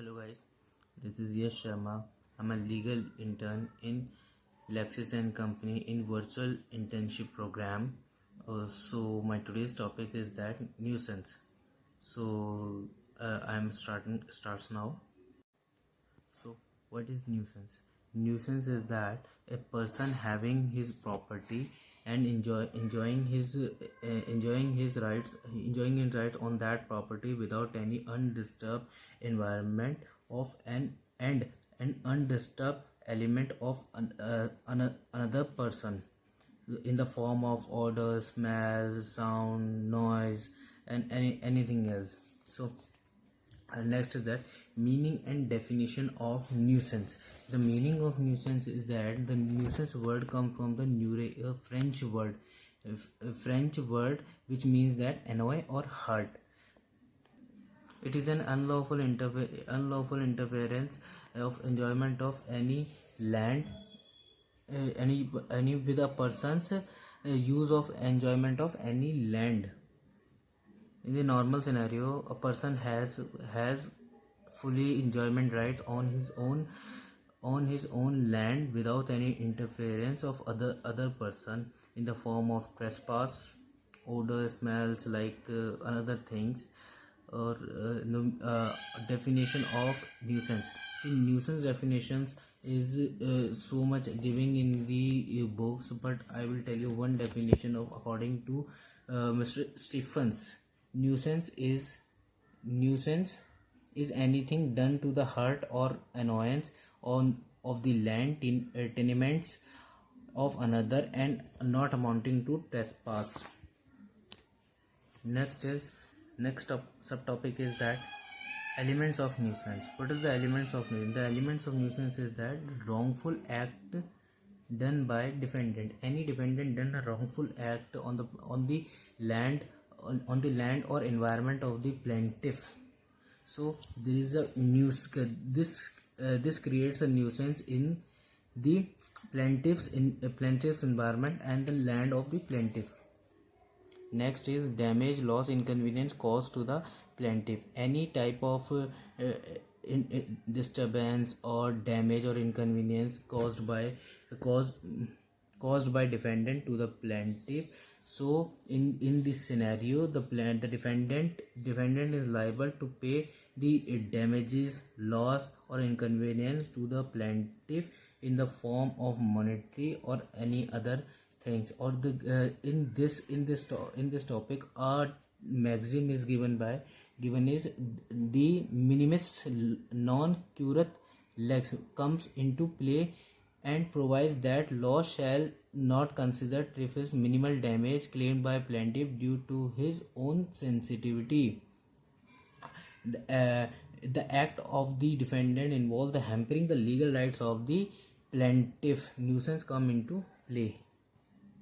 Hello guys, this is Yash Sharma. I'm a legal intern in Lexis and Company in virtual internship program. So my today's topic is that nuisance. So I'm starts now. So, what is nuisance? Nuisance is that a person having his property and enjoying his right on that property without any undisturbed environment of an undisturbed element of another person in the form of odor, smell, sound, noise, and anything else. So next is that meaning and definition of nuisance. The meaning of nuisance is that the nuisance word comes from the French word which means that annoy or hurt. It is an unlawful interference of enjoyment of any land, any with a person's use of enjoyment of any land. In the normal scenario, a person has fully enjoyment right on his own land without any interference of other person in the form of trespass, odor, smells, like another things, or definition of nuisance. The nuisance definitions is so much giving in the books, but I will tell you one definition of according to Mr. Stephens. Nuisance is anything done to the hurt or annoyance of the land tenements of another and not amounting to trespass. Next subtopic is that elements of nuisance. What is the elements of nuisance? The elements of nuisance is that wrongful act done by defendant. Any defendant done a wrongful act on the land or environment of the plaintiff. So there is a this creates a nuisance in the plaintiff's environment and the land of the plaintiff. Next is damage, loss, inconvenience caused to the plaintiff. Any type of disturbance or damage or inconvenience caused by defendant to the plaintiff. So in this scenario, the defendant is liable to pay the damages, loss, or inconvenience to the plaintiff in the form of monetary or any other things. Or the in this topic, our maxim is given is the minimis non curat lex comes into play and provides that law shall not consider Triffids minimal damage claimed by plaintiff due to his own sensitivity. The act of the defendant involves the hampering the legal rights of the plaintiff. Nuisance come into play.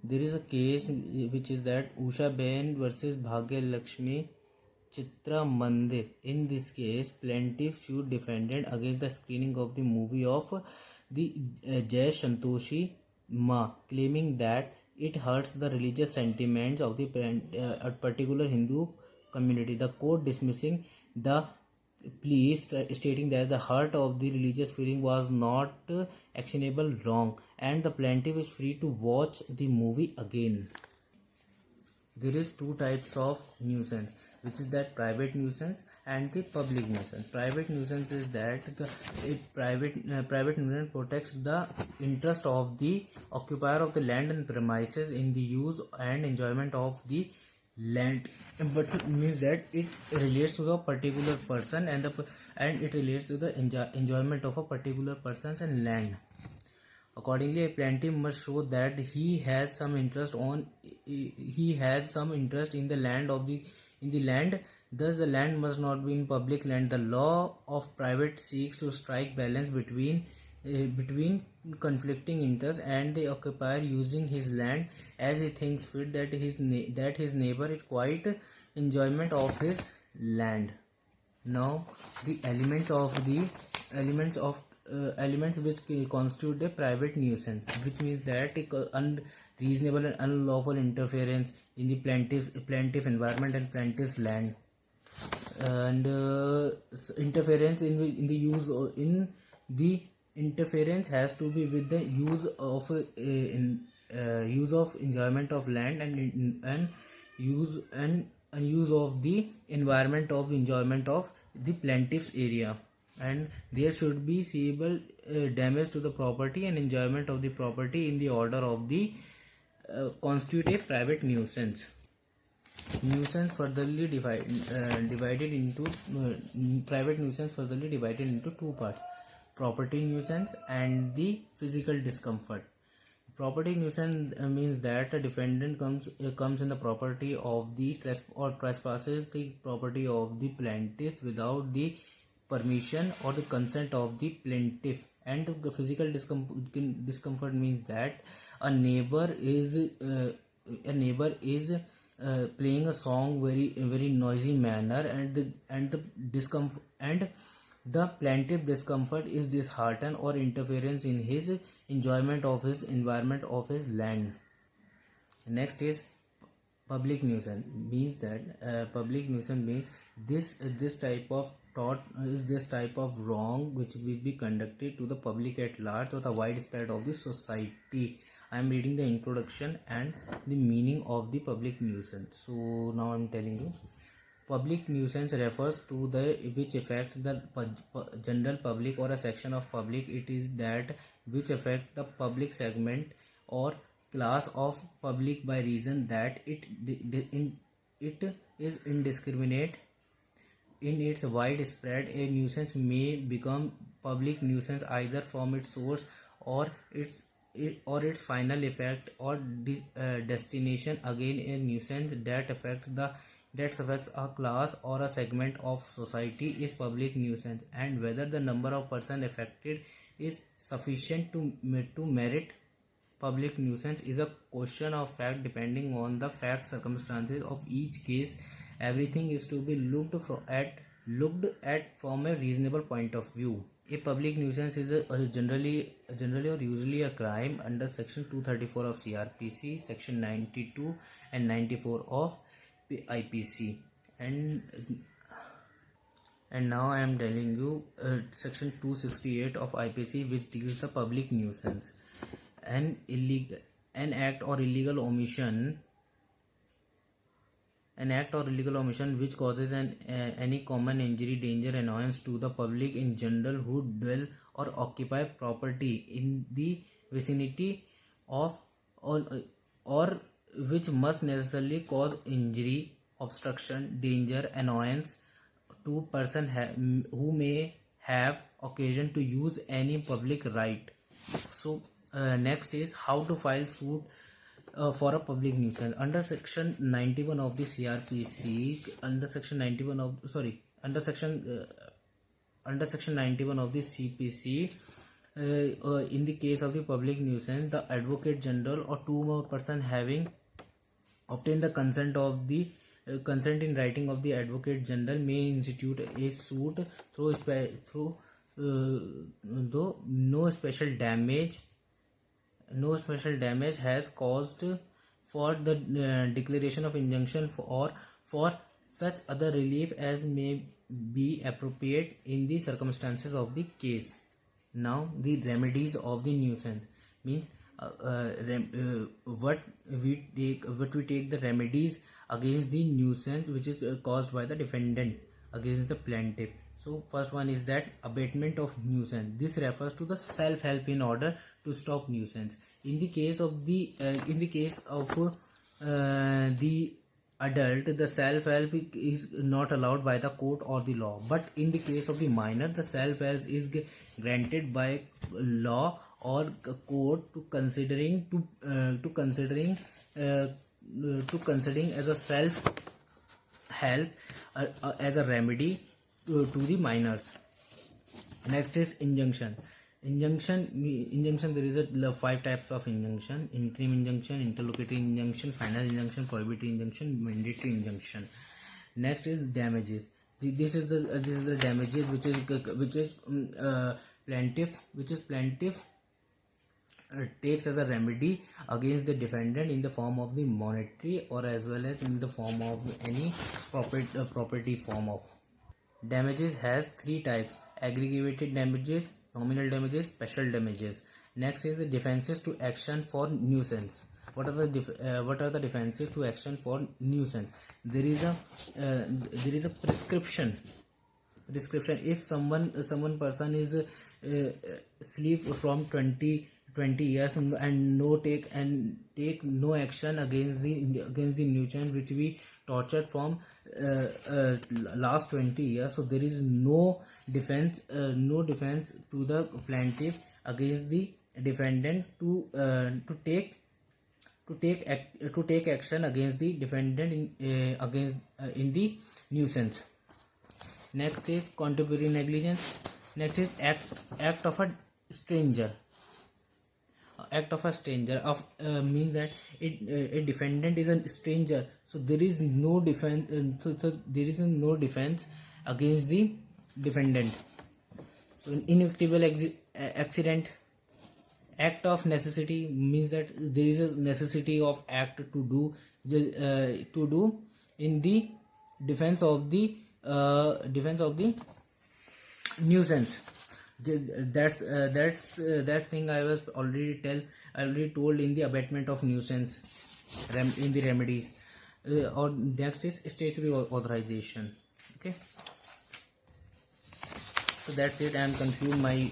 There is a case which is that Usha Ben versus Bhagya Lakshmi Chitra Mandir. In this case, plaintiff sued defendant against the screening of the movie of the Jai Santoshi Ma, claiming that it hurts the religious sentiments of the particular Hindu community. The court dismissing the plea, stating that the hurt of the religious feeling was not actionable wrong and the plaintiff is free to watch the movie again. There is two types of nuisance, which is that private nuisance and the public nuisance. Private nuisance is that private nuisance protects the interest of the occupier of the land and premises in the use and enjoyment of the land, but it means that it relates to a particular person and it relates to the enjoyment of a particular person's and land. Accordingly, a plaintiff must show that he has some interest in the land. Thus, the land must not be in public land. The law of private seeks to strike balance between conflicting interests and the occupier using his land as he thinks fit, that his neighbor is quite enjoyment of his land. Now, the elements which constitute a private nuisance, which means that unreasonable and unlawful interference in the plaintiff environment and plaintiff's land. and interference in the use in the interference has to be with the use of use of enjoyment of land and use and use of the environment of enjoyment of the plaintiff's area, and there should be seeable damage to the property and enjoyment of the property in the order of the constitute a private nuisance. Nuisance furtherly divided into private nuisance furtherly divided into two parts: property nuisance and the physical discomfort. Property nuisance means that a defendant comes in the property of the trespasses the property of the plaintiff without the permission or the consent of the plaintiff. And the physical discomfort means that a neighbor is playing a song very noisy manner, and the plaintiff discomfort is disheartened or interference in his enjoyment of his environment of his land. Next is public nuisance. Means that public nuisance means this type of thought is this type of wrong which will be conducted to the public at large or the widespread of the society. I am reading the introduction and the meaning of the public nuisance. So now I am telling you. Public nuisance refers to the which affects the general public or a section of public. It is that which affect the public segment or class of public by reason that it is indiscriminate in its widespread. A nuisance may become public nuisance either from its source or its final effect or destination. Again, a nuisance that affects a class or a segment of society is public nuisance, and whether the number of persons affected is sufficient to merit public nuisance is a question of fact depending on the fact circumstances of each case. Everything is to be looked at from a reasonable point of view. A public nuisance is generally or usually a crime under section 234 of CRPC, section 92 and 94 of IPC, and now I am telling you section 268 of IPC, which deals the public nuisance. An act or illegal omission which causes any common injury, danger, annoyance to the public in general who dwell or occupy property in the vicinity of or which must necessarily cause injury, obstruction, danger, annoyance to person who may have occasion to use any public right. So next is how to file suit for a public nuisance. Under section 91 of the CRPC, under section 91 of the CPC, in the case of the public nuisance, the Advocate General or two more persons having obtained the consent in writing of the Advocate General may institute a suit though no special damage has caused for the declaration of injunction or for such other relief as may be appropriate in the circumstances of the case. Now the remedies of the nuisance means what we take the remedies against the nuisance which is caused by the defendant against the plaintiff. So first one is that abatement of nuisance. This refers to the self-help in order to stop nuisance. In the case of the adult, the self-help is not allowed by the court or the law, but in the case of the minor, the self-help is granted by law or court to considering as a self-help as a remedy to the minors. Next is injunction. Injunction, there is 5 types of injunction: interim injunction, interlocutory injunction, final injunction, prohibitory injunction, mandatory injunction. Next is damages. This is the damages which is plaintiff takes as a remedy against the defendant in the form of the monetary or as well as in the form of any property form of. Damages has three types: aggregated damages, nominal damages, special damages. Next is the defenses to action for nuisance. What are the defenses to action for nuisance? There is a prescription. If someone person is sleep from 20 years and take no action against the nuisance which we tortured from last 20 years, so there is no defense to the plaintiff against the defendant to take action against the defendant in the nuisance. Next is contributory negligence. Next is act of a stranger. Act of a stranger means that a defendant is a stranger, so there is no defense. So there is no defense against the defendant. So inevitable accident. Act of necessity means that there is a necessity of act to do in the defense of the nuisance. That thing I was already told in the abatement of nuisance in the remedies. Or next is statutory authorization. Okay, so that's it. I am conclude my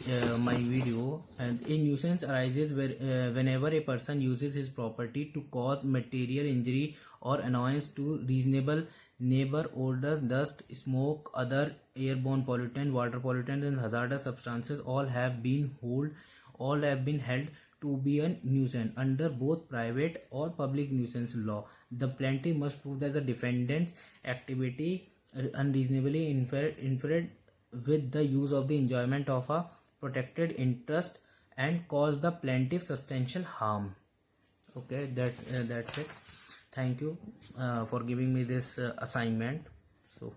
video. And a nuisance arises whenever a person uses his property to cause material injury or annoyance to reasonable neighbor. Odor, dust, smoke, other airborne pollutant, water pollutant, and hazardous substances all have been held to be a nuisance under both private or public nuisance law. The plaintiff must prove that the defendant's activity unreasonably interfered with the use of the enjoyment of a protected interest and caused the plaintiff substantial harm. Okay, that's it. Thank you for giving me this assignment. So